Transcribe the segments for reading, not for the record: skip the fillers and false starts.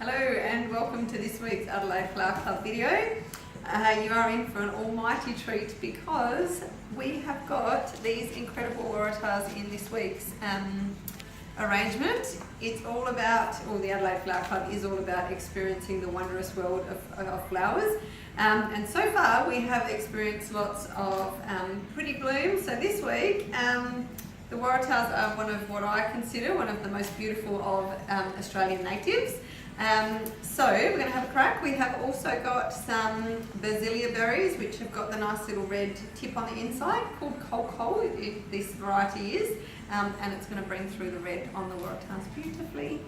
Hello and welcome to this week's Adelaide Flower Club video. You are in for an almighty treat because we have got these incredible waratahs in this week's arrangement. It's all about, or the Adelaide Flower Club is all about experiencing the wondrous world of flowers. And so far we have experienced lots of pretty blooms. So this week the waratahs are one of what I consider one of the most beautiful of Australian natives. So we're going to have a crack. We have also got some basilia berries which have got the nice little red tip on the inside, called coal, this variety is, and it's going to bring through the red on the waratahs beautifully.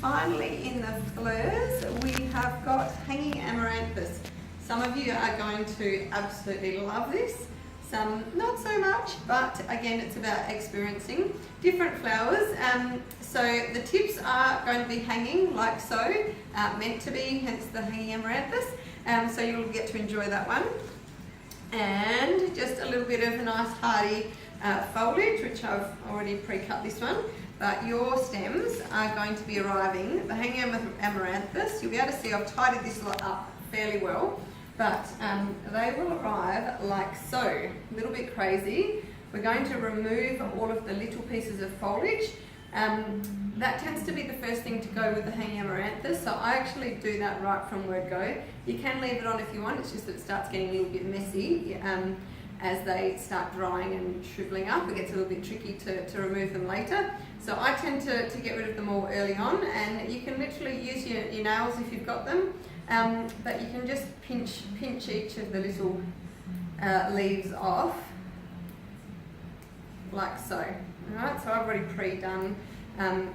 Finally, in the Thurs we have got hanging amaranthus. Some of you are going to absolutely love this, some not so much, but again it's about experiencing different flowers. So the tips are going to be hanging like so, meant to be, hence the hanging amaranthus. So you'll get to enjoy that one. And just a little bit of a nice hardy foliage, which I've already pre-cut this one. But your stems are going to be arriving. The hanging amaranthus, you'll be able to see I've tidied this lot up fairly well. But they will arrive like so, a little bit crazy. We're going to remove all of the little pieces of foliage. That tends to be the first thing to go with the hanging amaranthus, so I actually do that right from word go. You can leave it on if you want, it's just that it starts getting a little bit messy as they start drying and shriveling up. It gets a little bit tricky to remove them later. So I tend to get rid of them all early on, and you can literally use your nails if you've got them. But you can just pinch each of the little leaves off, like so. Alright, so I've already pre-done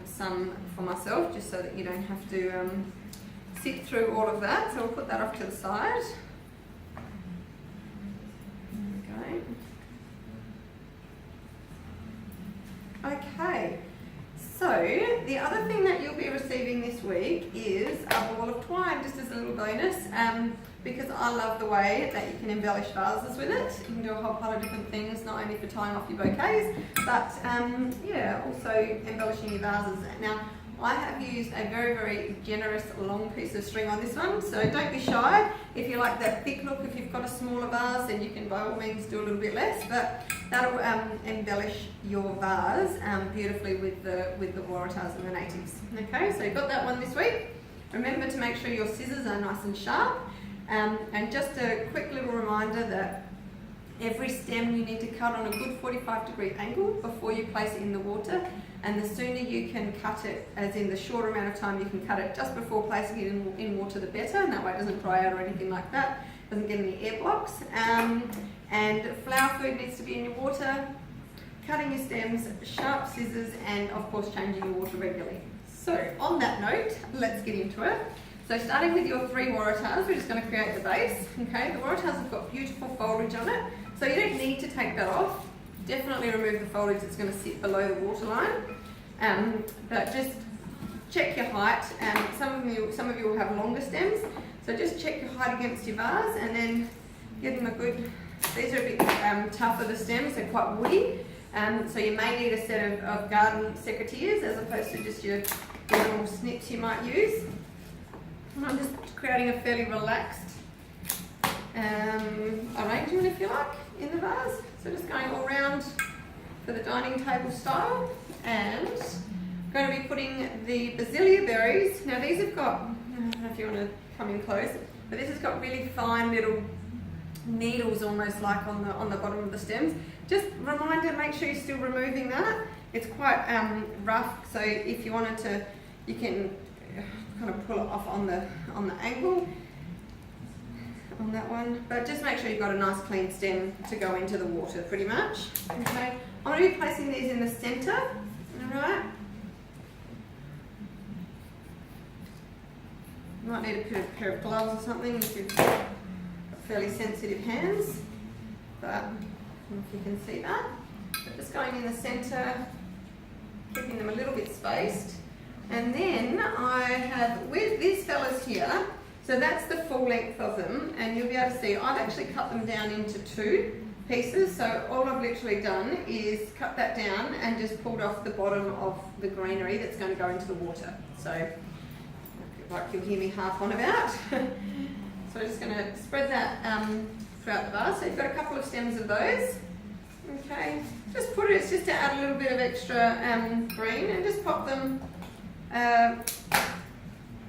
some for myself, just so that you don't have to sit through all of that. So we'll put that off to the side. Okay, so the other thing that you'll be receiving this week is a ball of twine, just as a little bonus, because I love the way that you can embellish vases with it. You can do a whole pile of different things, not only for tying off your bouquets, but yeah, also embellishing your vases. Now, I have used a very, very generous long piece of string on this one, so don't be shy. If you like that thick look, if you've got a smaller vase, then you can by all means do a little bit less, but that'll embellish your vase beautifully with the waratahs and the natives. Okay, so you've got that one this week. Remember to make sure your scissors are nice and sharp, and just a quick little reminder that every stem you need to cut on a good 45-degree angle before you place it in the water. And the sooner you can cut it, as in the shorter amount of time you can cut it just before placing it in water, the better, and that way it doesn't dry out or anything like that, doesn't get any air blocks. And flower food needs to be in your water, cutting your stems, sharp scissors, and of course changing your water regularly. So on that note, let's get into it. So starting with your 3 waratahs, we're just going to create the base. Okay, the waratahs have got beautiful foliage on it, so you don't need to take that off. Definitely remove the foliage that's going to sit below the waterline, but just check your height. Some of you will have longer stems, so just check your height against your vase, and then give them a good. These are a bit tougher, the stems, they're quite woody, so you may need a set of garden secateurs as opposed to just your normal snips you might use. And I'm just creating a fairly relaxed arrangement, if you like, in the vase. So just going all around for the dining table style, and going to be putting the basilia berries. Now these have got, I don't know if you want to come in close, but this has got really fine little needles almost like on the bottom of the stems. Just reminder, make sure you're still removing that. It's quite rough, so if you wanted to, you can kind of pull it off on the angle on that one, but just make sure you've got a nice clean stem to go into the water pretty much. Okay, I'm going to be placing these in the centre. Alright, you might need a pair of gloves or something if you've got fairly sensitive hands, but I don't know if you can see that. But just going in the centre, keeping them a little bit spaced, and then I have with these fellas here. So that's the full length of them, and you'll be able to see I've actually cut them down into 2 pieces. So all I've literally done is cut that down and just pulled off the bottom of the greenery that's going to go into the water. So like you'll hear me harp on about. So I'm just going to spread that throughout the vase. So you've got a couple of stems of those. Okay, just put it, it's just to add a little bit of extra green, and just pop them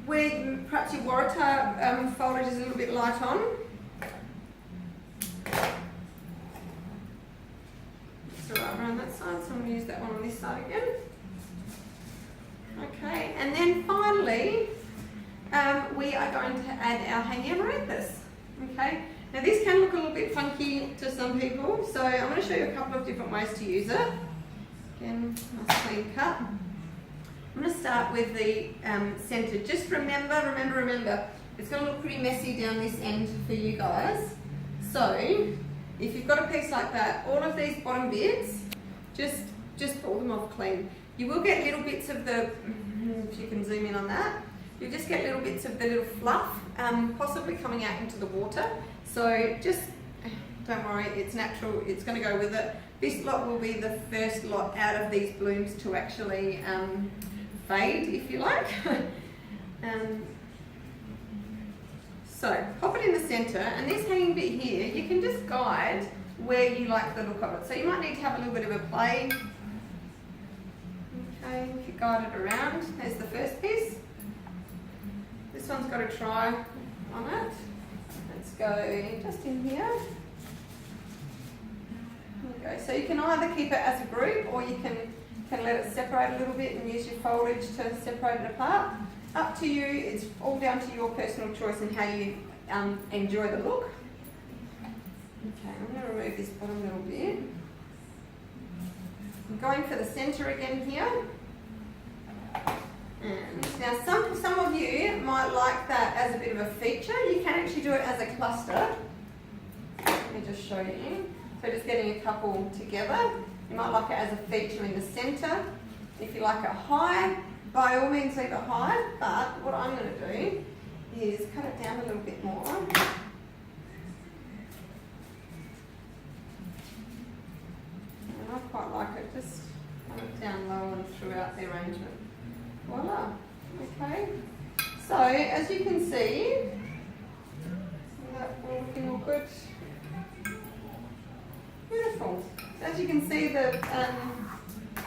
where perhaps your waratah foliage is a little bit light on. It's right around that side, so I'm going to use that one on this side again. Okay, and then finally we are going to add our hanging amaranthus. Okay, now this can look a little bit funky to some people, so I'm going to show you a couple of different ways to use it. Again, nice clean cut. I'm going to start with the centre. Just remember, it's going to look pretty messy down this end for you guys. So if you've got a piece like that, all of these bottom bits, just pull them off clean. You will get little bits of the, if you can zoom in on that, you'll just get little bits of the little fluff possibly coming out into the water. So just, don't worry, it's natural, it's going to go with it. This lot will be the first lot out of these blooms to actually fade, if you like. So pop it in the centre, and this hanging bit here, you can just guide where you like the look of it. So you might need to have a little bit of a play. Okay, if you guide it around, there's the first piece. This one's got a try on it. Let's go just in here. There we go. So you can either keep it as a group, or you can let it separate a little bit and use your foliage to separate it apart. Up to you, it's all down to your personal choice and how you enjoy the look. Okay, I'm going to remove this bottom little bit. I'm going for the centre again here. And now some of you might like that as a bit of a feature. You can actually do it as a cluster. Let me just show you. So just getting a couple together. You might like it as a feature in the centre. If you like it high, by all means leave it high, but what I'm going to do is cut it down a little bit more. And I quite like it, just cut it down low and throughout the arrangement. Voila. Okay. So as you can see, that will looking all good. Beautiful. So as you can see, the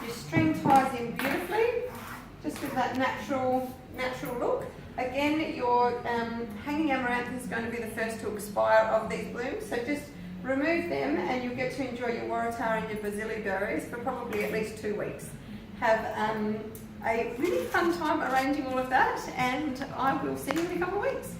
your string ties in beautifully, just with that natural look. Again, your hanging amaranth is going to be the first to expire of these blooms, so just remove them and you'll get to enjoy your waratah and your basili berries for probably at least 2 weeks. Have a really fun time arranging all of that, and I will see you in a couple of weeks.